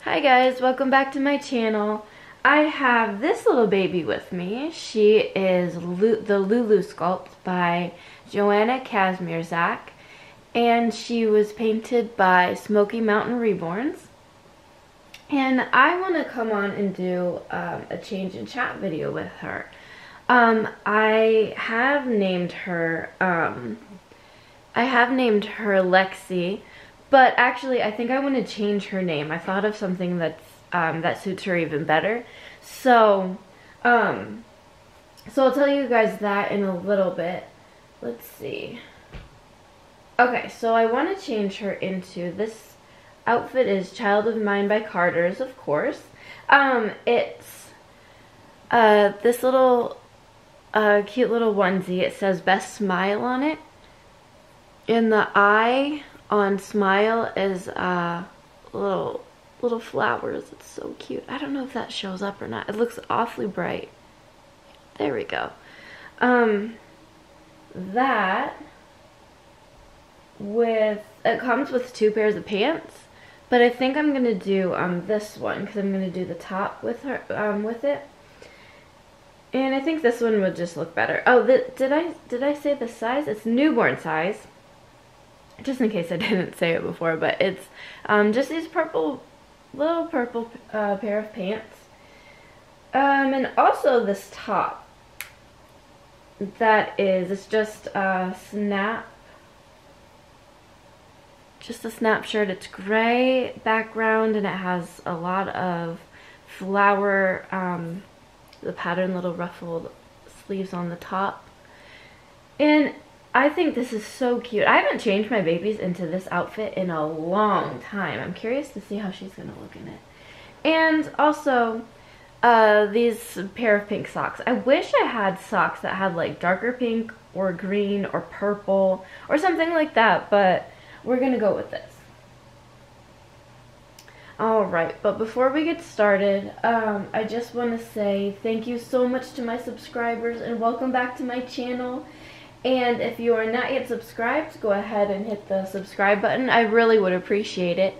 Hi guys, welcome back to my channel. I have this little baby with me. She is the LouLou sculpt by Joanna Kazmierczak, and she was painted by Smoky Mountain Reborns. And I want to come on and do a change in chat video with her. I have named her Lexi. But actually, I think I want to change her name. I thought of something that's that suits her even better. So I'll tell you guys that in a little bit. Let's see. Okay, so I want to change her into this outfit is Child of Mine by Carter's, of course. It's this little cute little onesie. It says Best Smile on it. In the eye on Smile is little flowers. It's so cute. I don't know if that shows up or not. It looks awfully bright. There we go. It comes with 2 pairs of pants, but I think I'm gonna do this one because I'm gonna do the top with her with it. And I think this one would just look better. Oh, did I say the size? It's newborn size. Just in case I didn't say it before, but it's just these little purple pair of pants. And also this top. It's just a snap shirt. It's gray background and it has a lot of flower, the pattern little ruffled sleeves on the top. And I think this is so cute. I haven't changed my babies into this outfit in a long time. I'm curious to see how she's going to look in it. And also, these pair of pink socks. I wish I had socks that had like darker pink or green or purple or something like that, but we're going to go with this. Alright, but before we get started, I just want to say thank you so much to my subscribers and welcome back to my channel. And if you are not yet subscribed, go ahead and hit the subscribe button. I really would appreciate it.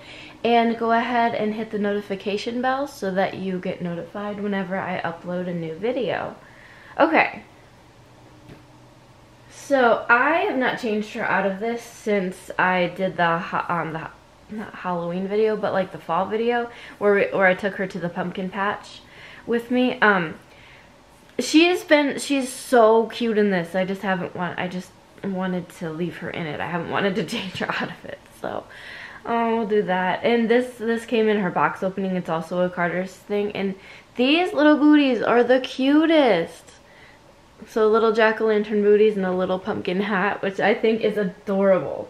And go ahead and hit the notification bell so that you get notified whenever I upload a new video. Okay. So I have not changed her out of this since I did the not Halloween video, but like the fall video where I took her to the pumpkin patch with me. She's so cute in this. I just wanted to leave her in it. I haven't wanted to change her out of it. So we'll do that. And this came in her box opening. It's also a Carter's thing. And these little booties are the cutest. So little jack-o'-lantern booties and a little pumpkin hat, which I think is adorable.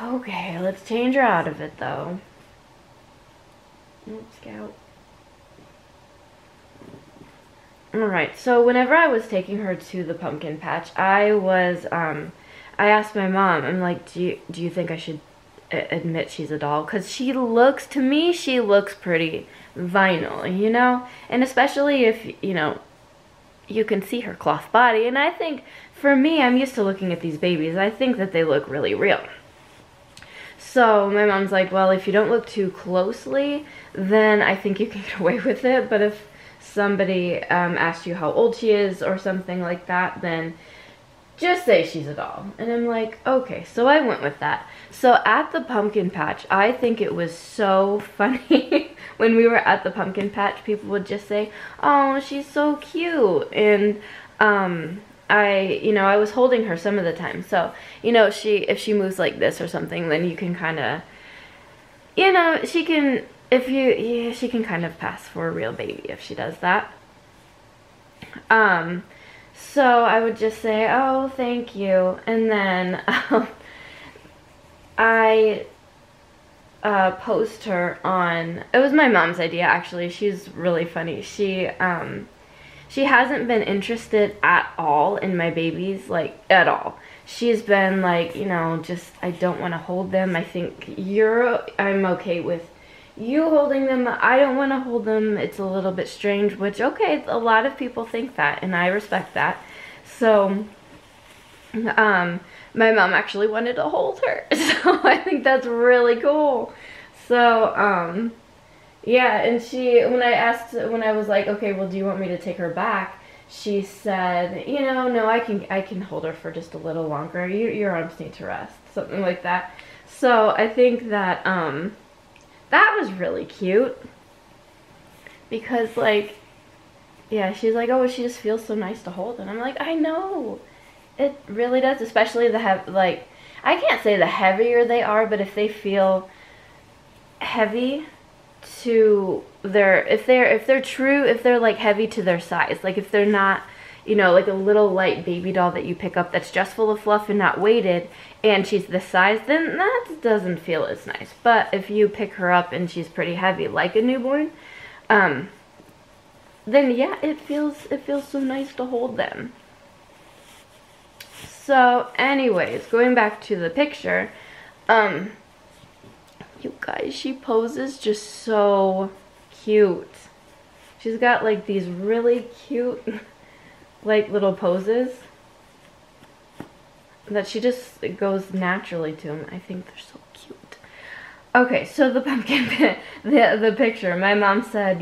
Okay, let's change her out of it though. Oops, Scout. Alright, so whenever I was taking her to the pumpkin patch, I asked my mom, I'm like, do you think I should admit she's a doll? Because she looks pretty vinyl, you know? And especially if, you know, you can see her cloth body. And I think, for me, I'm used to looking at these babies. I think that they look really real. So my mom's like, well, if you don't look too closely, then I think you can get away with it. But if somebody asked you how old she is or something like that, then just say she's a doll. And I'm like, okay, so I went with that. So at the pumpkin patch, I think it was so funny when we were at the pumpkin patch, people would just say, oh, she's so cute. And I was holding her some of the time. So, you know, if she moves like this or something, then you can kind of, you know, she can kind of pass for a real baby if she does that. So I would just say, oh, thank you. And then I post her on, it was my mom's idea actually. She's really funny. She hasn't been interested at all in my babies, like at all. She's been like, you know, just, I don't want to hold them. I think I'm okay with you holding them. I don't want to hold them. It's a little bit strange, which, okay, a lot of people think that, and I respect that. So, my mom actually wanted to hold her. So I think that's really cool. So, Yeah, and when I was like, okay, well, do you want me to take her back? She said, no, I can hold her for just a little longer. Your arms need to rest, something like that. So I think that that was really cute because like, yeah, she's like, oh, she just feels so nice to hold, and I'm like, I know, it really does, especially like, I can't say the heavier they are, but if they feel heavy to if they're like heavy to their size, like if they're not, like a little light baby doll that you pick up that's just full of fluff and not weighted, and she's this size, then that doesn't feel as nice. But if you pick her up and she's pretty heavy, like a newborn, then yeah, it feels so nice to hold them. So anyways, going back to the picture, you guys, she poses just so cute. She's got like these really cute like little poses that she just goes naturally to them. I think they're so cute. Okay, so the pumpkin the picture, my mom said,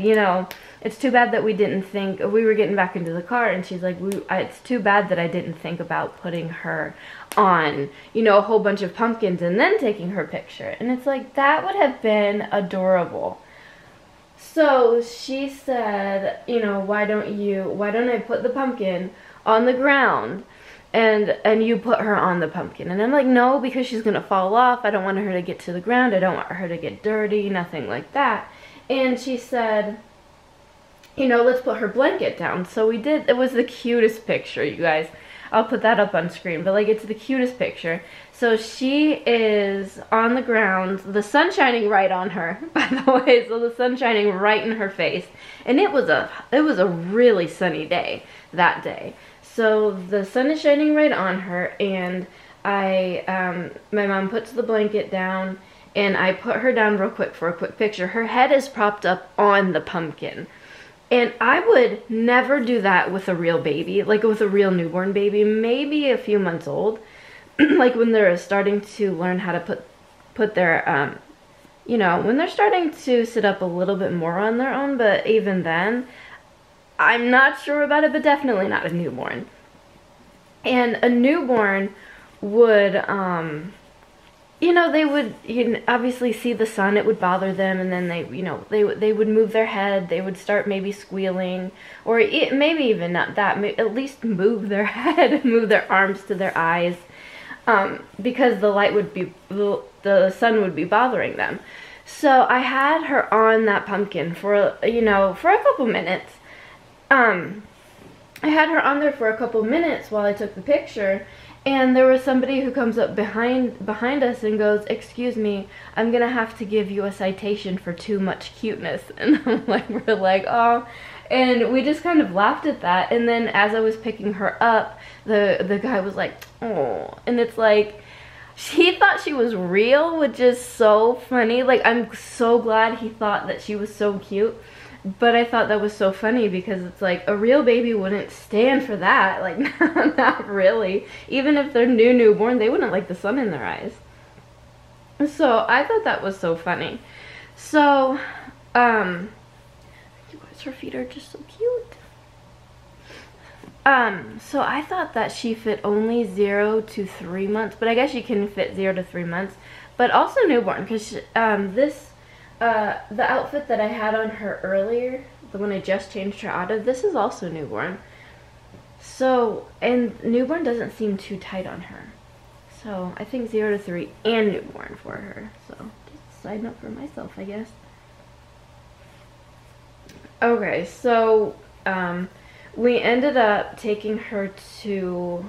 it's too bad that we didn't think, we were getting back into the car, and she's like, it's too bad that I didn't think about putting her on, a whole bunch of pumpkins and then taking her picture. And it's like, that would have been adorable. So she said, why don't I put the pumpkin on the ground and you put her on the pumpkin? And I'm like, no, because she's gonna fall off. I don't want her to get to the ground. I don't want her to get dirty, nothing like that. And she said, let's put her blanket down. So we did. It was the cutest picture, you guys. I'll put that up on screen, but like, it's the cutest picture. So she is on the ground, the sun shining right on her, by the way. So the sun shining right in her face, and it was a really sunny day that day. So the sun is shining right on her, and my mom puts the blanket down, and I put her down real quick for a quick picture. Her head is propped up on the pumpkin. And I would never do that with a real baby, like with a real newborn baby, maybe a few months old, like when they're starting to learn how to put their, when they're starting to sit up a little bit more on their own. But even then, I'm not sure about it, but definitely not a newborn. And a newborn would, they would obviously see the sun, it would bother them, and then they would move their head, they would start maybe squealing, or maybe even not that, at least move their head, move their arms to their eyes, because the sun would be bothering them. So I had her on that pumpkin for a couple minutes. I had her on there for a couple minutes while I took the picture. And there was somebody who comes up behind us and goes, "Excuse me, I'm gonna have to give you a citation for too much cuteness." And we're like, oh. And we just kind of laughed at that. And then as I was picking her up, the guy was like, oh. And it's like, he thought she was real, which is so funny. Like, I'm so glad he thought that she was so cute. But I thought that was so funny because it's like, a real baby wouldn't stand for that. Like, not really. Even if they're newborn, they wouldn't like the sun in their eyes. So I thought that was so funny. So, you guys, her feet are just so cute. So I thought that she fit only 0 to 3 months, but I guess you can fit 0 to 3 months, but also newborn, because the outfit that I had on her earlier, the one I just changed her out of, this is also newborn. So, and newborn doesn't seem too tight on her. So, I think 0 to 3 and newborn for her. So, just a side note for myself, I guess. Okay, so, we ended up taking her to,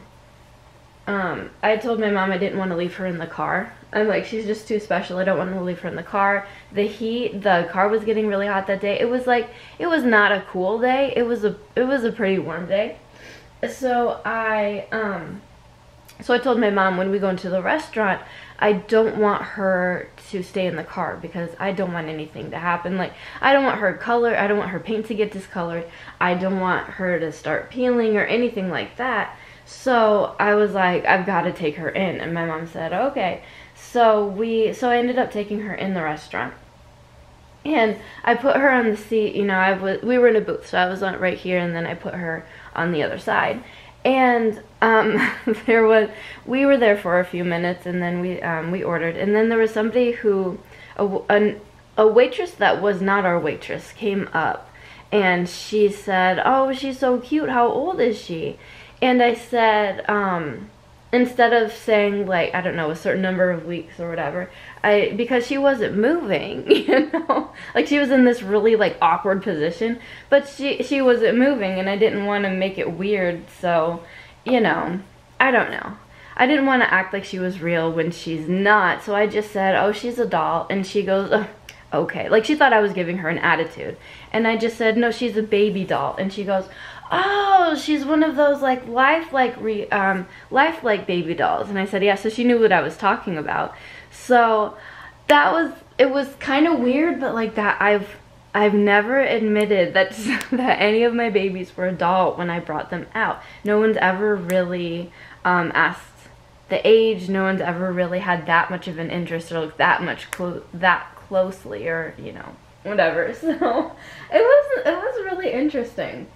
I told my mom I didn't want to leave her in the car. I'm like, she's just too special. I don't want to leave her in the car. The car was getting really hot that day. It was like, it was not a cool day. It was a pretty warm day. So I told my mom, when we go into the restaurant, I don't want her to stay in the car because I don't want anything to happen. Like, I don't want her color, I don't want her paint to get discolored. I don't want her to start peeling or anything like that. So I was like, I've got to take her in. And my mom said, okay. So I ended up taking her in the restaurant. And I put her on the seat, you know, we were in a booth, so I was on right here, and then I put her on the other side. And we were there for a few minutes, and then we ordered, and then there was somebody who, a waitress that was not our waitress came up, and she said, "Oh, she's so cute, how old is she?" And I said, instead of saying, like, I don't know, a certain number of weeks or whatever, because she wasn't moving, you know, like she was in this really like awkward position, but she wasn't moving, and I didn't want to make it weird, so, you know, I don't know. I didn't want to act like she was real when she's not, so I just said, "Oh, she's a doll," and she goes, "Oh, okay." Like, she thought I was giving her an attitude, and I just said, "No, she's a baby doll," and she goes, "Oh, she's one of those like lifelike baby dolls." And I said, "Yeah," so she knew what I was talking about. So it was kind of weird, but like that I've never admitted that that any of my babies were a doll when I brought them out. No one's ever really asked the age. No one's ever really had that much of an interest or looked that much that closely, or, you know, whatever. So it was really interesting.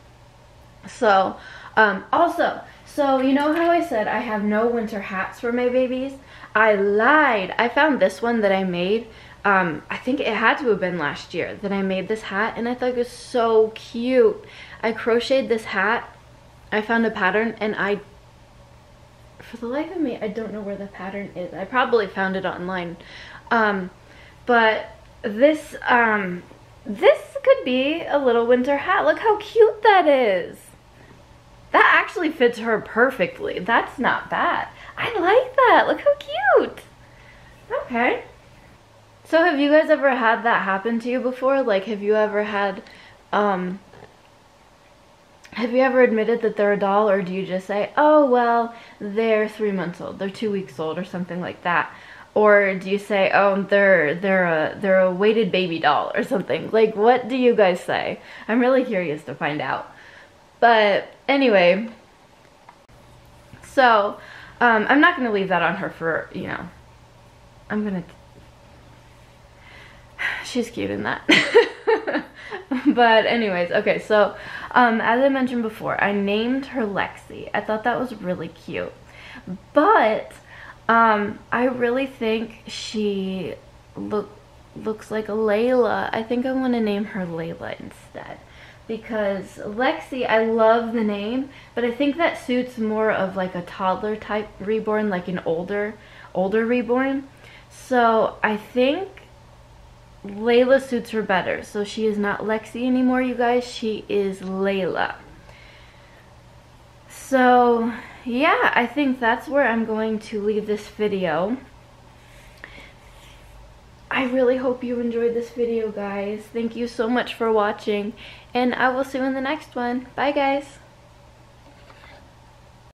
So, also, so you know how I said I have no winter hats for my babies? I lied. I found this one that I made, I think it had to have been last year that I made this hat, and I thought it was so cute. I crocheted this hat. I found a pattern, and for the life of me, I don't know where the pattern is. I probably found it online. But this could be a little winter hat. Look how cute that is. That actually fits her perfectly. That's not bad. I like that. Look how cute. Okay. So have you guys ever had that happen to you before? Like, have you ever admitted that they're a doll, or do you just say, "Oh, well, they're 3 months old, they're 2 weeks old," or something like that? Or do you say, "Oh, they're a weighted baby doll," or something? Like, what do you guys say? I'm really curious to find out. But anyway, so I'm not going to leave that on her for, you know, she's cute in that. But anyways, okay, so as I mentioned before, I named her Lexi. I thought that was really cute. But I really think she looks like a Layla. I think I want to name her Layla instead. Because Lexi, I love the name, but I think that suits more of like a toddler type reborn, like an older reborn. So I think Layla suits her better. So she is not Lexi anymore, you guys. She is Layla. So yeah, I think that's where I'm going to leave this video. I really hope you enjoyed this video, guys. Thank you so much for watching, and I will see you in the next one. Bye, guys.